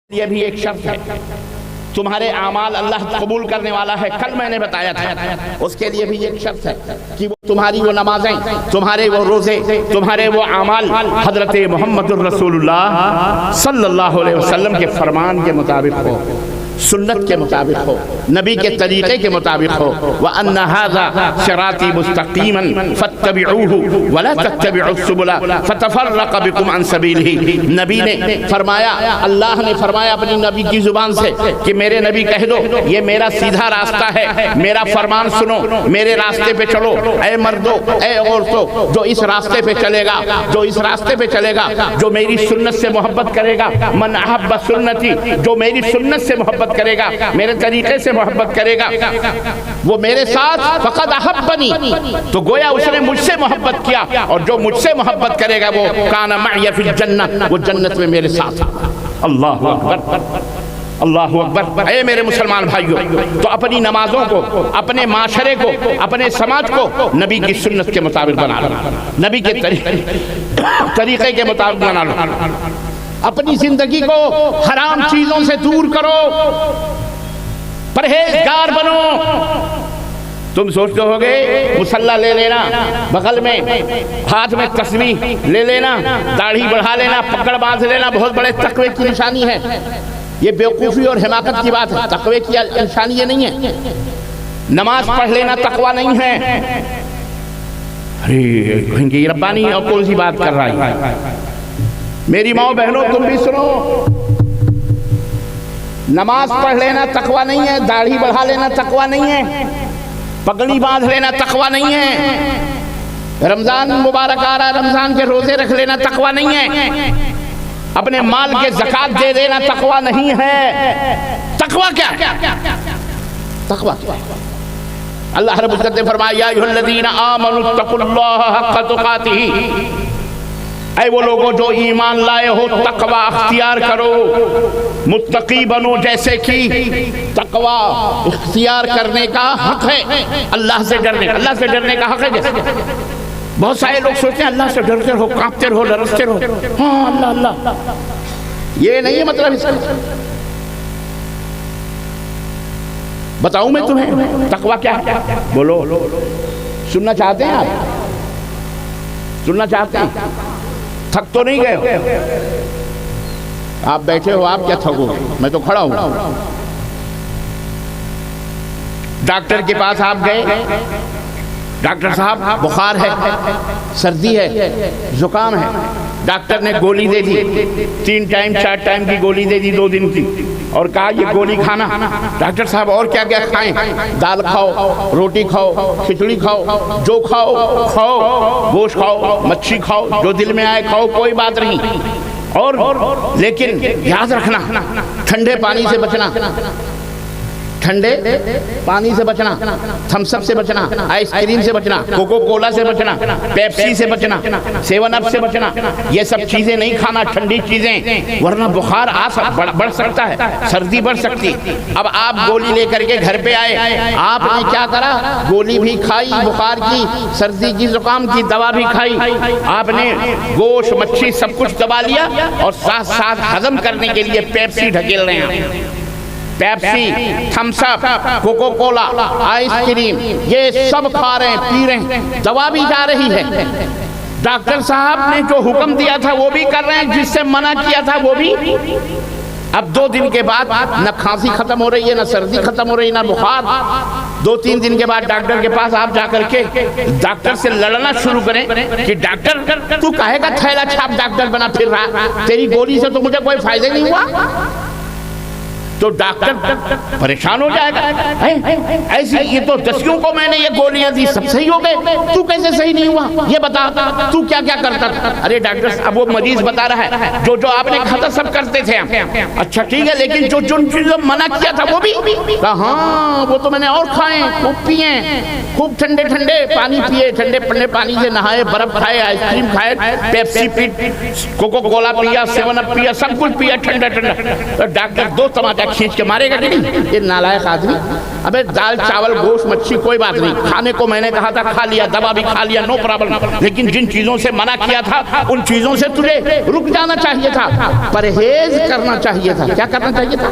ये भी एक शर्त है, तुम्हारे आमाल अल्लाह कबूल करने वाला है। कल मैंने बताया था, उसके लिए भी एक शर्त है कि वो तुम्हारी वो नमाजें, तुम्हारे वो रोजे, तुम्हारे वो आमाल हजरत मोहम्मद रसूलुल्लाह सल्लल्लाहु अलैहि वसल्लम के फरमान के मुताबिक हो, सुन्नत के मुताबिक हो, नबी के तरीके के मुताबिक हो। व अन्ना हाज़ा सिराती मुस्तक़ीमन फत्तबिऊहु वला तत्तबिउस सुबुला फतफर्रक़ बिकुम अन सबीलिही। नबी ने फरमाया, अल्लाह ने फरमाया अपनी नबी की जुबान से कि मेरे नबी कह दो ये मेरा सीधा रास्ता है, मेरा फरमान सुनो, मेरे रास्ते पे चलो। ऐ मर्दो, ऐ औरतों, जो इस रास्ते पे चलेगा, जो इस रास्ते पे चलेगा, जो मेरी सुन्नत से मोहब्बत करेगा, मन अहब्ब सुन्नती, जो मेरी सुन्नत से मोहब्बत करेगा, मेरे तरीके से मोहब्बत करेगा, वो मेरे साथ फक़द अहब्बनी, तो गोया उसने मुझसे मोहब्बत किया, और जो मुझसे मोहब्बत करेगा वो काना मअय फिल जन्नह, वो जन्नत में मेरे साथ। अल्लाहु अकबर, अल्लाहु अकबर। ऐ मेरे मुसलमान भाइयों, तो अपनी नमाजों को, अपने माशरे को, अपने समाज को नबी की सुन्नत के मुताबिक बना लो, नबी के तरीके के मुताबिक बना लो। अपनी जिंदगी को हराम चीजों से दूर करो, परहेजगार बनो। तुम सोचते होगे मुसल्ला ले लेना, बगल में हाथ में तस्बीह ले लेना, दाढ़ी बढ़ा लेना, पकड़ बांध लेना बहुत बड़े तकवे की निशानी है। ये बेवकूफ़ी और हिमाकत की बात है, तकवे की निशानी ये नहीं है। नमाज पढ़ लेना तकवा नहीं है। अरे कहेंगे रब्बानी और कौन सी बात कर रहा है। मेरी माओ बहनों तुम भी सुनो, नमाज पढ़ लेना तकवा नहीं है, दाढ़ी बढ़ा लेना तकवा नहीं है, पगड़ी बांध लेना तकवा नहीं है, रमजान मुबारक आ रहा है, रमजान के रोजे रख लेना तकवा नहीं है, अपने माल के ज़कात दे देना तकवा नहीं है। तकवा क्या? तकवा क्या? अल्लाह रब्बुल इज्जत ने फरमाया, या अय्युहल्लज़ीना आमनुत्तकुल्लाह हक़्क़ तुक़ातिही, ऐ वो लोगों जो ईमान लाए हो तकवा अख्तियार करो, मुत्तकी बनो। जैसे कि तकवा इख्तियार करने का हक है, अल्लाह से डरने, अल्लाह से डरने का हक है। जैसे बहुत सारे लोग सोचते हैं अल्लाह से डरते रहो, कांपते रहो, डरते रहो, हाँ अल्लाह अल्लाह, ये नहीं है मतलब इसका। बताऊं मैं तुम्हें तकवा क्या है? बोलो, सुनना चाहते हैं आप? सुनना चाहते हैं? थक तो नहीं गए हो? आप बैठे हो, आप क्या थकोगे, मैं तो खड़ा हूं। डॉक्टर के पास आप गए, डॉक्टर साहब बुखार है, सर्दी है, जुकाम है, डॉक्टर ने गोली दे दी, 3 टाइम 4 टाइम की गोली दे दी 2 दिन की, और कहा ये गोली खाना। डॉक्टर साहब और क्या क्या खाएं? दाल खाओ, रोटी खाओ, खिचड़ी खाओ, जो खाओ खाओ, गोश्त खाओ, मच्छी खाओ, जो दिल में आए खाओ, कोई बात नहीं। और लेकिन याद रखना, ठंडे पानी से बचना, ठंडे पानी से बचना, थम्स अप से बचना, आइसक्रीम से बचना, कोको कोला से बचना, पेप्सी से बचना, 7 अप से बचना। ये सब चीजें नहीं खाना, ठंडी चीजें, वरना बुखार बढ़ सकता है, सर्दी बढ़ सकती। अब आप गोली लेकर के घर पे आए, आपने क्या करा? गोली भी खाई, बुखार की, सर्दी की, जुकाम की दवा भी खाई, आपने गोश्त मच्छी सब कुछ दबा लिया, और साथ साथ हजम करने के लिए पेप्सी ढकेल रहे हैं। Pepsi, Thums Up, Coca Cola, ice cream, ये सब खा रहे हैं, पी रहे हैं, दवा भी जा रही है। डॉक्टर साहब ने जो हुक्म दिया था वो भी कर रहे हैं, जिससे मना किया था वो भी। अब 2 दिन के बाद न खांसी खत्म हो रही है, न सर्दी खत्म हो रही है, न बुखार। 2-3 दिन के बाद डॉक्टर के पास आप जाकर के डॉक्टर से लड़ना शुरू करें कि डॉक्टर तू काहे का थैला छाप डॉक्टर बना फिर रहा, तेरी गोली से तो मुझे कोई फायदा नहीं हुआ। तो डॉक्टर परेशान हो जाएगा, ऐसी ये तो 10 को मैंने ये गोलियां दी, सब सही हो गए, तू कैसे सही नहीं हुआ, ये बता, तू क्या क्या करता था? अरे डॉक्टर अब वो मरीज बता रहा है जो जो आपने कहा था सब करते थे हम। अच्छा ठीक है, लेकिन जो जो चीजों मना किया था वो भी? हाँ वो तो मैंने और खाए, खूब पिए, खूब ठंडे ठंडे पानी पिए, ठंडे ठंडे पानी से नहाए, बर्फ खाए, आइसक्रीम खाए, पेप्सी पी, कोको कोला पिया, 7 अप पिया, सब कुछ पिया ठंडा ठंडा। तो डॉक्टर 2 तमाचा खींच के मारेगा कि नहीं? ये नालायक आदमी। अबे दाल चावल गोश्त मच्छी कोई बात नहीं, खाने को मैंने कहा था खा लिया, दवा भी खा लिया, नो प्रॉब्लम, लेकिन जिन चीजों से मना किया था उन चीजों से तुझे रुक जाना चाहिए था, परहेज करना चाहिए था। क्या करना चाहिए था?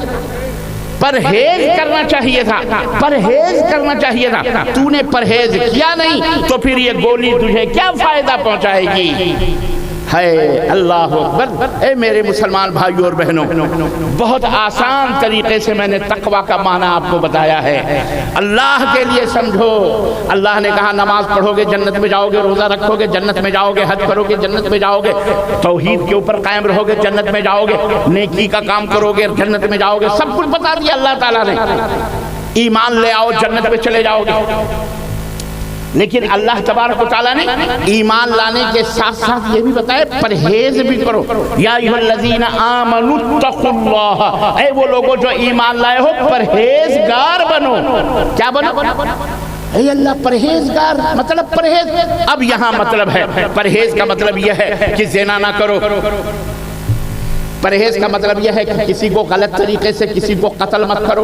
परहेज करना चाहिए था, परहेज करना चाहिए था। तूने परहेज किया नहीं तो फिर ये गोली तुझे क्या फायदा पहुंचाएगी? है अल्लाह अकबर। ए मेरे मुसलमान भाइयों और बहनों, बहुत आसान तरीके से मैंने तकवा का माना आपको बताया है। अल्लाह के लिए समझो। अल्लाह ने कहा नमाज पढ़ोगे जन्नत में जाओगे, रोजा रखोगे जन्नत में जाओगे, हज करोगे जन्नत में जाओगे, तौहीद के ऊपर कायम रहोगे जन्नत में जाओगे, नेकी का काम करोगे जन्नत में जाओगे। सब कुछ बता दिया अल्लाह ताला ने। ईमान ले आओ जन्नत में चले जाओगे। लेकिन अल्लाह तबारक व तआला ने ईमान लाने के साथ साथ ये भी बताया परहेज भी करो। या अय्युहल्लज़ीना आमनुत्तक़ुल्लाह, ऐ वो लोगों जो ईमान लाए हो परहेजगार बनो। क्या बनो? ऐ अल्लाह परहेजगार मतलब परहेज। अब यहाँ मतलब है, परहेज का मतलब यह है कि ज़िना ना करो। परहेज का मतलब यह है कि किसी को गलत तरीके से किसी को कत्ल मत करो।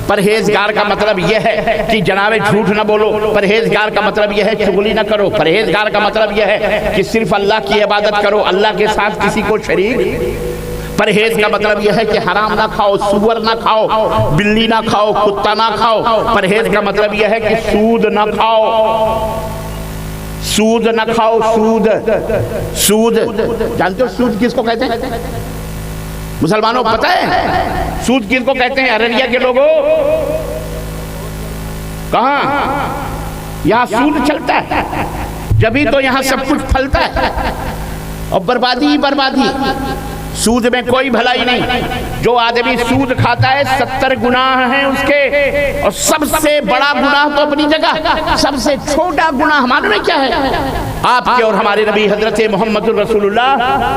परहेजगार का मतलब यह है कि जनाबे झूठ न बोलो। परहेजगार का मतलब यह है चुगली न करो। परहेजगार का मतलब यह है कि सिर्फ अल्लाह की इबादत करो, अल्लाह के साथ किसी को शरीक। परहेज का मतलब यह है कि हराम ना खाओ, सुअर ना खाओ, बिल्ली ना खाओ, कुत्ता ना खाओ। परहेज का मतलब यह है कि सूद ना खाओ, सूद ना खाओ। सूद, सूद जानते हो सूद किसको कहते हैं? मुसलमानों पता है सूद किसको कहते हैं? अररिया के लोगों, कहां यहां सूद चलता है, जब ही तो यहां सब कुछ फलता है और बर्बादी ही बर्बादी। सूद में कोई भलाई नहीं। जो आदमी सूद खाता है 70 गुनाह हैं उसके, और सबसे बड़ा गुनाह तो अपनी जगह, सबसे छोटा गुनाह मालूम है क्या है? आपके और हमारे नबी हजरत मोहम्मद रसूलुल्लाह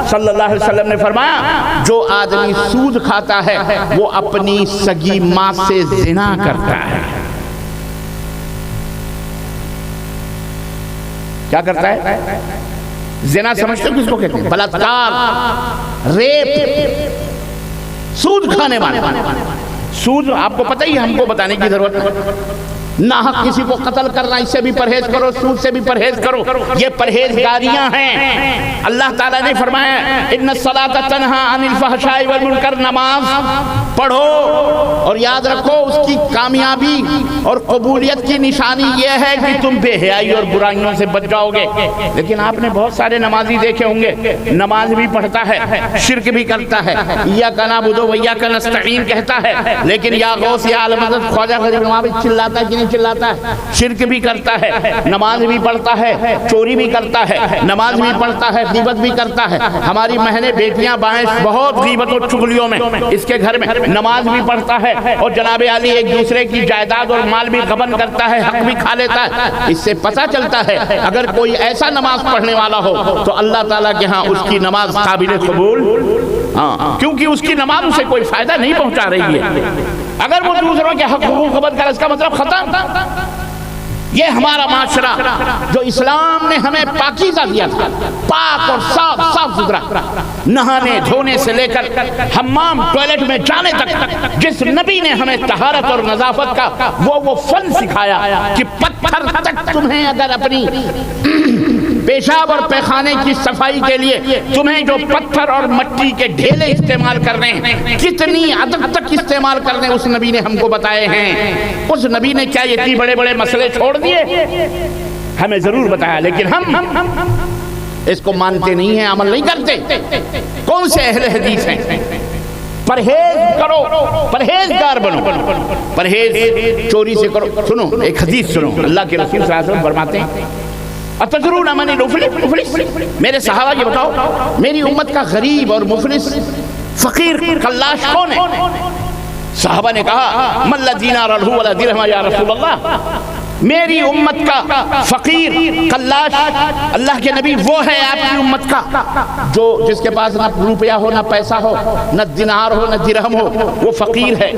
सल्लल्लाहु अलैहि वसल्लम ने फरमाया जो आदमी सूद खाता है वो अपनी सगी मां से ज़िना करता है। क्या करता है? ज़िना समझते हो किसको कहते हैं? बलात्कार, रेप, सूद खाने वाले। सूद आपको पता ही है, हमको बताने की जरूरत नहीं। नाहक किसी को कत्ल करना, इससे भी परहेज करो, सूद से भी परहेज करो। ये परहेजगारियां हैं। अल्लाह ताला ने फरमाया इन्नस्सलाता तन्हा अनिल फहशाई वल मुनकर, नमाज पढ़ो और याद रखो उसकी कामयाबी और कबूलियत की निशानी यह है कि तुम बेहयाई और बुराइयों से बच जाओगे। लेकिन आपने बहुत सारे नमाजी देखे होंगे, नमाज भी पढ़ता है, शिर्क भी करता है, इय्याका नअबुदु व इय्याका नस्तईन कहता है, लेकिन या गौस या आल मदद ख्वाजा गरीब नवाज चिल्लाता है कि नहीं चिल्लाता है? शिर्क भी करता है, नमाज भी पढ़ता है, चोरी भी करता है, नमाज भी पढ़ता है, गीबत भी करता है। हमारी बहनें बेटियां बाएं बहुत गीबत और चुगलियों में, इसके घर में नमाज भी पढ़ता है और जनाबे आली एक दूसरे की जायदाद और माल भी गबन करता है, हक भी खा लेता है। इससे पता चलता है अगर कोई ऐसा नमाज पढ़ने वाला हो तो अल्लाह ताला के यहाँ उसकी नमाज काबिल कबूल, हाँ, क्योंकि उसकी नमाज उसे कोई फायदा नहीं पहुंचा रही है। अगर वो दूसरों के हक हुकूक गबन करे इसका मतलब खत्म। ये हमारा माशरा जो इस्लाम ने हमें पाकीज़ा दिया था, पाक और साफ साफ सुथरा, नहाने धोने से लेकर हम्माम टॉयलेट में जाने तक जिस नबी ने हमें तहारत और नजाफत का वो फन सिखाया कि पत्थर तक तुम्हें अगर अपनी पेशाब और पैखाने की सफाई के लिए तुम्हें जो पत्थर और मिट्टी के ढेले इस्तेमाल करने हैं, कितनी अदब तक इस्तेमाल करने उस नबी ने हमको बताए हैं। उस नबी ने क्या इतने बड़े बड़े मसले छोड़ दिए? हमें जरूर बताया, लेकिन हम इसको मानते नहीं हैं, अमल नहीं करते। कौन से अहले हदीस हैं? परहेज करो, परहेजगार बनो, परहेज चोरी से करो। सुनो एक हदीस सुनो, अल्लाह के रसूल सल्लल्लाहु अलैहि वसल्लम फरमाते हैं अतदरून मन मुफलिस, मेरे सहाबा ये बताओ मेरी उम्मत का गरीब और मुफलिस फकीर कल्लाश कौन है? सहाबा ने कहा मल्लज़ीना रलहु वला दिरहम या रसूलल्लाह, मेरी उम्मत का फकीर कल्लाश अल्लाह के नबी वो है आपकी उम्मत का जो जिसके पास ना रुपया हो, ना पैसा हो, ना दिनार हो, ना दिरहम हो, वो फकीर है।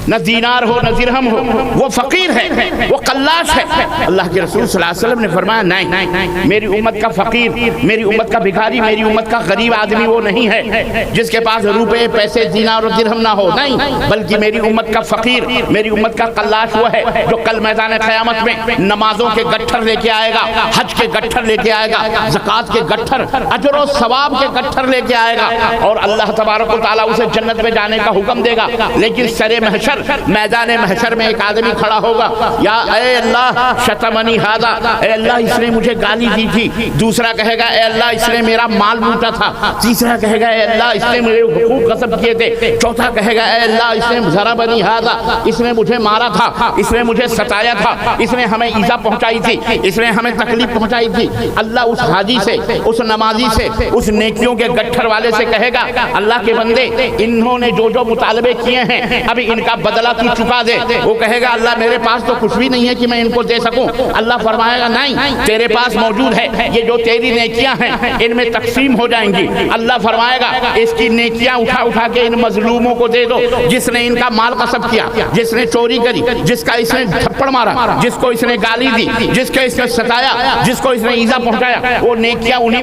न दीनार हो न दिरहम हो, वो फकीर है, वो कल्लाश है। अल्लाह के रसूल सल्लल्लाहु अलैहि वसल्लम ने फरमाया नहीं, मेरी उम्मत का फकीर, मेरी उम्मत का भिखारी, मेरी उम्मत का गरीब आदमी वो नहीं है जिसके पास रुपए पैसे दीनार और दिरहम ना हो, नहीं, बल्कि मेरी उम्मत का फकीर, मेरी उम्मत का कल्लाश वो है जो कल मैदान क़यामत में नमाजों के गट्ठर लेके आएगा, हज के गट्ठर लेके आएगा, ज़कात के गट्ठर, अजर और सवाब के गट्ठर लेके आएगा, और अल्लाह तबारक व तआला उसे जन्नत में जाने का हुक्म देगा। लेकिन सरे महशर, मैदान महशर में एक आदमी खड़ा होगा, या ए अल्लाह शतमनी हादा, ए अल्लाह इसने मुझे गाली दी थी। दूसरा कहेगा ए अल्लाह इसने मेरा माल लूटा था। तीसरा कहेगा ए अल्लाह इसने मेरे हुकूक गस्ब किए थे। चौथा कहेगा ए अल्लाह इसने ज़रबनी हादा, इसने मुझे मारा था, इसने मुझे सताया था, इसने हमें ईज़ा पहुंचाई थी, इसने हमें तकलीफ पहुंचाई थी। अल्लाह उस हाजी से, उस नमाजी से, उस नेकियों के गट्ठर वाले से कहेगा अल्लाह के बंदे इन्होंने जो जो मुतालबे किए हैं अभी इनका बदला तू चुका दे। वो कहेगा अल्लाह मेरे पास तो कुछ भी नहीं है कि मैं इनको दे सकूं। अल्लाह फरमाएगा नहीं, तेरे पास मौजूद है, ये जो तेरी नेकियां हैं इनमें तकसीम हो जाएंगी। अल्लाह फरमाएगा इसकी नेकियां उठा उठा के इन मजलूमों को दे दो, जिसने इनका माल कसब किया, जिसने चोरी करी, जिसका इसने थप्पड़ मारा, जिसको इसने गाली दी, जिसको इसने सताया, जिसको इसने ईज़ा पहुंचाया, वो नेकियां उन्हीं